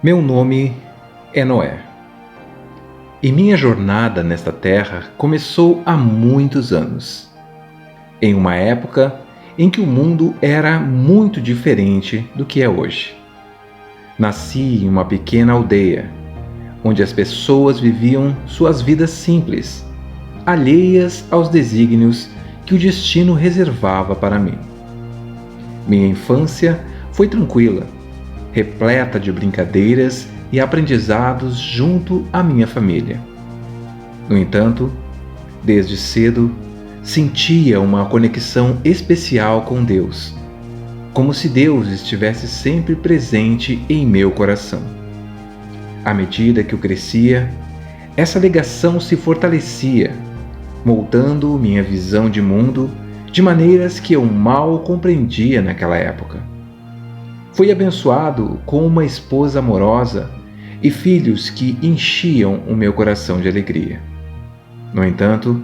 Meu nome é Noé, e minha jornada nesta terra começou há muitos anos, em uma época em que o mundo era muito diferente do que é hoje. Nasci em uma pequena aldeia, onde as pessoas viviam suas vidas simples, alheias aos desígnios que o destino reservava para mim. Minha infância foi tranquila, repleta de brincadeiras e aprendizados junto à minha família. No entanto, desde cedo, sentia uma conexão especial com Deus, como se Deus estivesse sempre presente em meu coração. À medida que eu crescia, essa ligação se fortalecia, moldando minha visão de mundo de maneiras que eu mal compreendia naquela época. Fui abençoado com uma esposa amorosa e filhos que enchiam o meu coração de alegria. No entanto,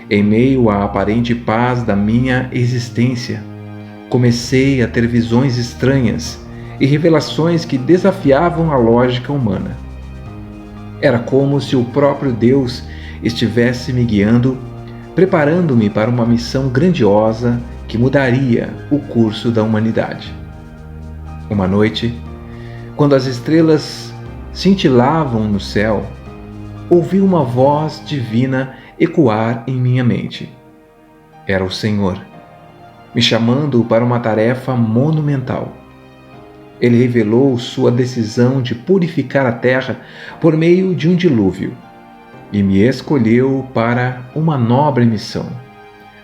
em meio à aparente paz da minha existência, comecei a ter visões estranhas e revelações que desafiavam a lógica humana. Era como se o próprio Deus estivesse me guiando, preparando-me para uma missão grandiosa que mudaria o curso da humanidade. Uma noite, quando as estrelas cintilavam no céu, ouvi uma voz divina ecoar em minha mente. Era o Senhor, me chamando para uma tarefa monumental. Ele revelou sua decisão de purificar a terra por meio de um dilúvio e me escolheu para uma nobre missão,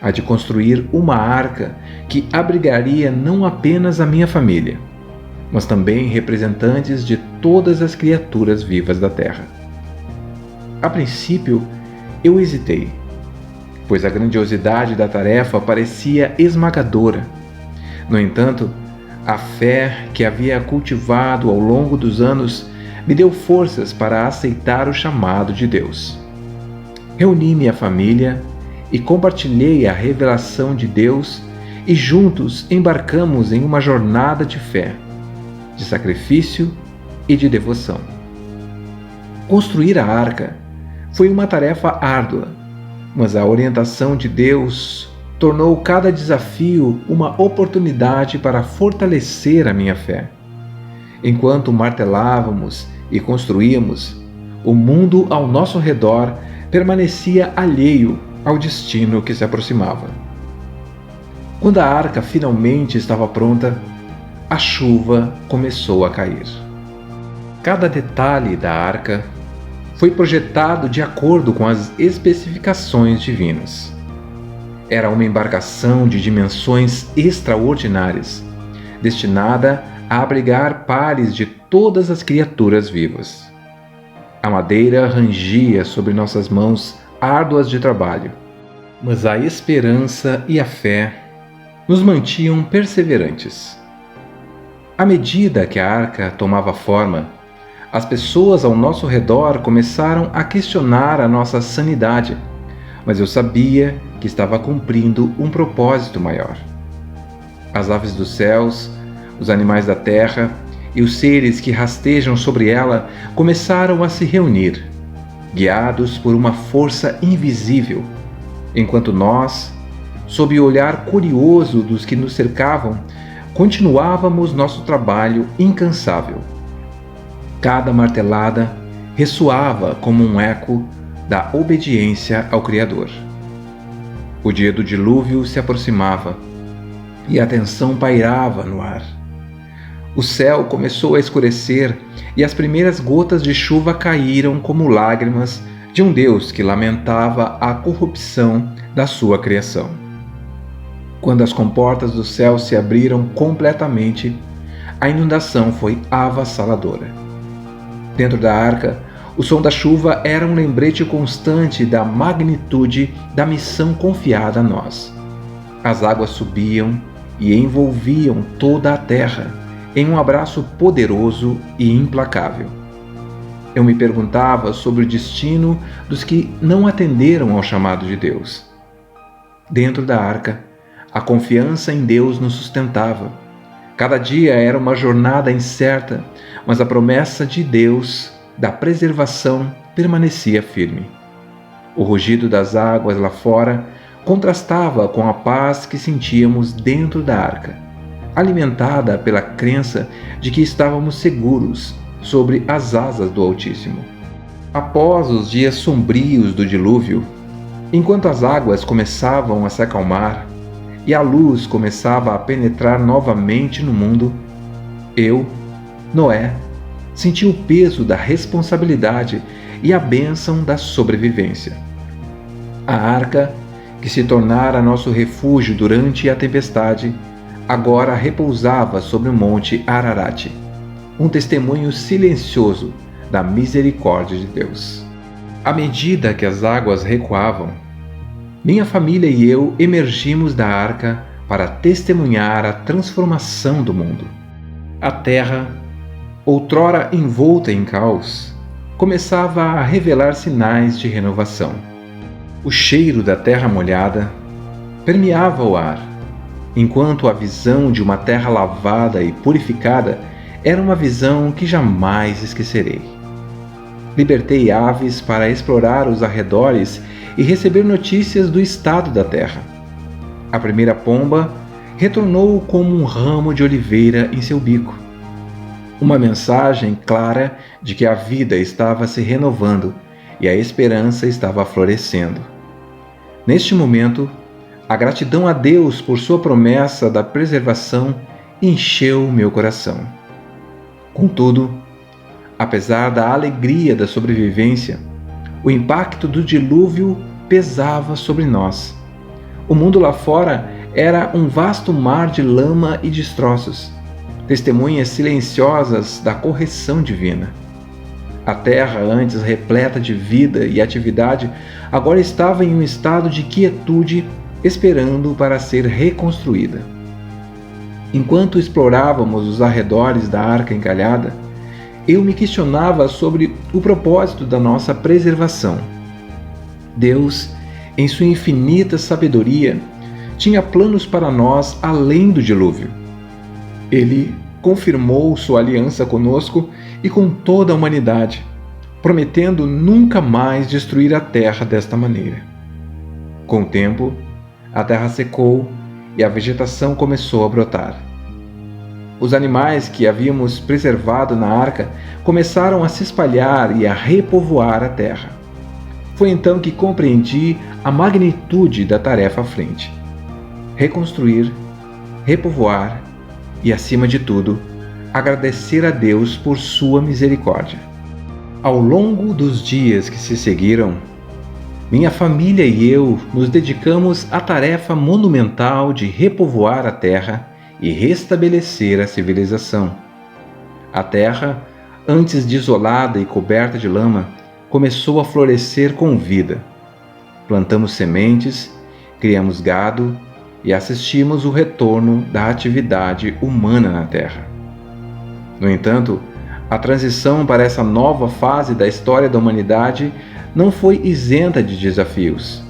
a de construir uma arca que abrigaria não apenas a minha família, mas também representantes de todas as criaturas vivas da terra. A princípio, eu hesitei, pois a grandiosidade da tarefa parecia esmagadora. No entanto, a fé que havia cultivado ao longo dos anos me deu forças para aceitar o chamado de Deus. Reuni minha família e compartilhei a revelação de Deus e juntos embarcamos em uma jornada de fé, de sacrifício e de devoção. Construir a arca foi uma tarefa árdua, mas a orientação de Deus tornou cada desafio uma oportunidade para fortalecer a minha fé. Enquanto martelávamos e construíamos, o mundo ao nosso redor permanecia alheio ao destino que se aproximava. Quando a arca finalmente estava pronta, a chuva começou a cair. Cada detalhe da arca foi projetado de acordo com as especificações divinas. Era uma embarcação de dimensões extraordinárias, destinada a abrigar pares de todas as criaturas vivas. A madeira rangia sobre nossas mãos árduas de trabalho, mas a esperança e a fé nos mantinham perseverantes. À medida que a arca tomava forma, as pessoas ao nosso redor começaram a questionar a nossa sanidade, mas eu sabia que estava cumprindo um propósito maior. As aves dos céus, os animais da terra e os seres que rastejam sobre ela começaram a se reunir, guiados por uma força invisível, enquanto nós, sob o olhar curioso dos que nos cercavam, continuávamos nosso trabalho incansável. Cada martelada ressoava como um eco da obediência ao Criador. O dia do dilúvio se aproximava e a tensão pairava no ar. O céu começou a escurecer e as primeiras gotas de chuva caíram como lágrimas de um Deus que lamentava a corrupção da sua criação. Quando as comportas do céu se abriram completamente, a inundação foi avassaladora. Dentro da arca, o som da chuva era um lembrete constante da magnitude da missão confiada a nós. As águas subiam e envolviam toda a terra em um abraço poderoso e implacável. Eu me perguntava sobre o destino dos que não atenderam ao chamado de Deus. Dentro da arca, a confiança em Deus nos sustentava, Cada dia era uma jornada incerta, mas a promessa de Deus da preservação permanecia firme. O rugido das águas lá fora contrastava com a paz que sentíamos dentro da arca, alimentada pela crença de que estávamos seguros sobre as asas do Altíssimo. Após os dias sombrios do dilúvio, enquanto as águas começavam a se acalmar e a luz começava a penetrar novamente no mundo, eu, Noé, senti o peso da responsabilidade e a bênção da sobrevivência. A arca, que se tornara nosso refúgio durante a tempestade, agora repousava sobre o monte Ararat, um testemunho silencioso da misericórdia de Deus. À medida que as águas recuavam, minha família e eu emergimos da arca para testemunhar a transformação do mundo. A terra, outrora envolta em caos, começava a revelar sinais de renovação. O cheiro da terra molhada permeava o ar, enquanto a visão de uma terra lavada e purificada era uma visão que jamais esquecerei. Libertei aves para explorar os arredores e receber notícias do estado da terra. A primeira pomba retornou como um ramo de oliveira em seu bico. Uma mensagem clara de que a vida estava se renovando e a esperança estava florescendo. Neste momento, a gratidão a Deus por sua promessa da preservação encheu meu coração. Contudo, apesar da alegria da sobrevivência, o impacto do dilúvio pesava sobre nós. O mundo lá fora era um vasto mar de lama e destroços, testemunhas silenciosas da correção divina. A terra, antes repleta de vida e atividade, agora estava em um estado de quietude, esperando para ser reconstruída. Enquanto explorávamos os arredores da arca encalhada, eu me questionava sobre o propósito da nossa preservação. Deus, em sua infinita sabedoria, tinha planos para nós além do dilúvio. Ele confirmou sua aliança conosco e com toda a humanidade, prometendo nunca mais destruir a terra desta maneira. Com o tempo, a terra secou e a vegetação começou a brotar. Os animais que havíamos preservado na arca começaram a se espalhar e a repovoar a terra. Foi então que compreendi a magnitude da tarefa à frente: reconstruir, repovoar e, acima de tudo, agradecer a Deus por sua misericórdia. Ao longo dos dias que se seguiram, minha família e eu nos dedicamos à tarefa monumental de repovoar a terra e restabelecer a civilização. A terra, antes desolada e coberta de lama, começou a florescer com vida. Plantamos sementes, criamos gado e assistimos o retorno da atividade humana na terra. No entanto, a transição para essa nova fase da história da humanidade não foi isenta de desafios.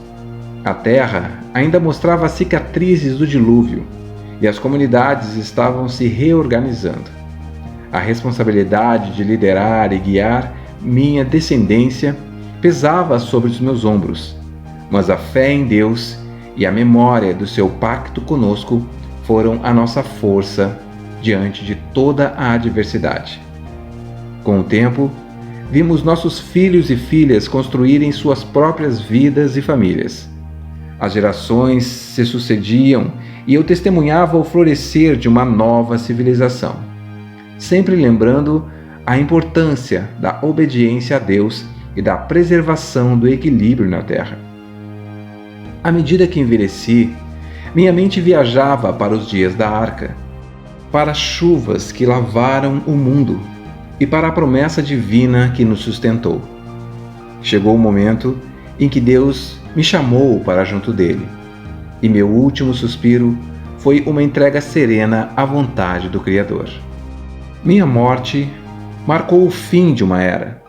A terra ainda mostrava cicatrizes do dilúvio e as comunidades estavam se reorganizando. A responsabilidade de liderar e guiar minha descendência pesava sobre os meus ombros, mas a fé em Deus e a memória do seu pacto conosco foram a nossa força diante de toda a adversidade. Com o tempo, vimos nossos filhos e filhas construírem suas próprias vidas e famílias. As gerações se sucediam e eu testemunhava o florescer de uma nova civilização, sempre lembrando a importância da obediência a Deus e da preservação do equilíbrio na terra. À medida que envelheci, minha mente viajava para os dias da arca, para as chuvas que lavaram o mundo e para a promessa divina que nos sustentou. Chegou o momento em que Deus me chamou para junto dele, e meu último suspiro foi uma entrega serena à vontade do Criador. Minha morte marcou o fim de uma era,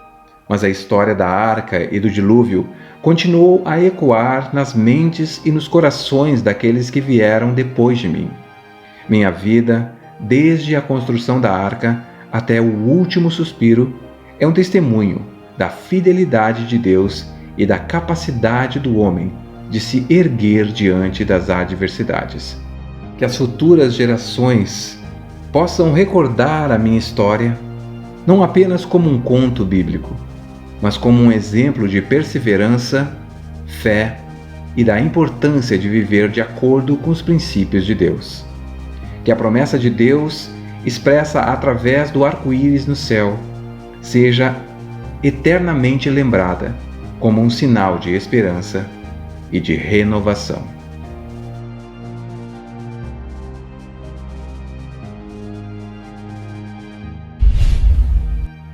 mas a história da arca e do dilúvio continuou a ecoar nas mentes e nos corações daqueles que vieram depois de mim. Minha vida desde a construção da arca até o último suspiro, é um testemunho da fidelidade de Deus e da capacidade do homem de se erguer diante das adversidades. Que as futuras gerações possam recordar a minha história não apenas como um conto bíblico, mas como um exemplo de perseverança, fé e da importância de viver de acordo com os princípios de Deus. Que a promessa de Deus, expressa através do arco-íris no céu, seja eternamente lembrada como um sinal de esperança e de renovação.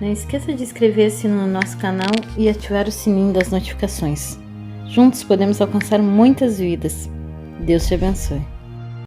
Não esqueça de inscrever-se no nosso canal e ativar o sininho das notificações. Juntos podemos alcançar muitas vidas. Deus te abençoe.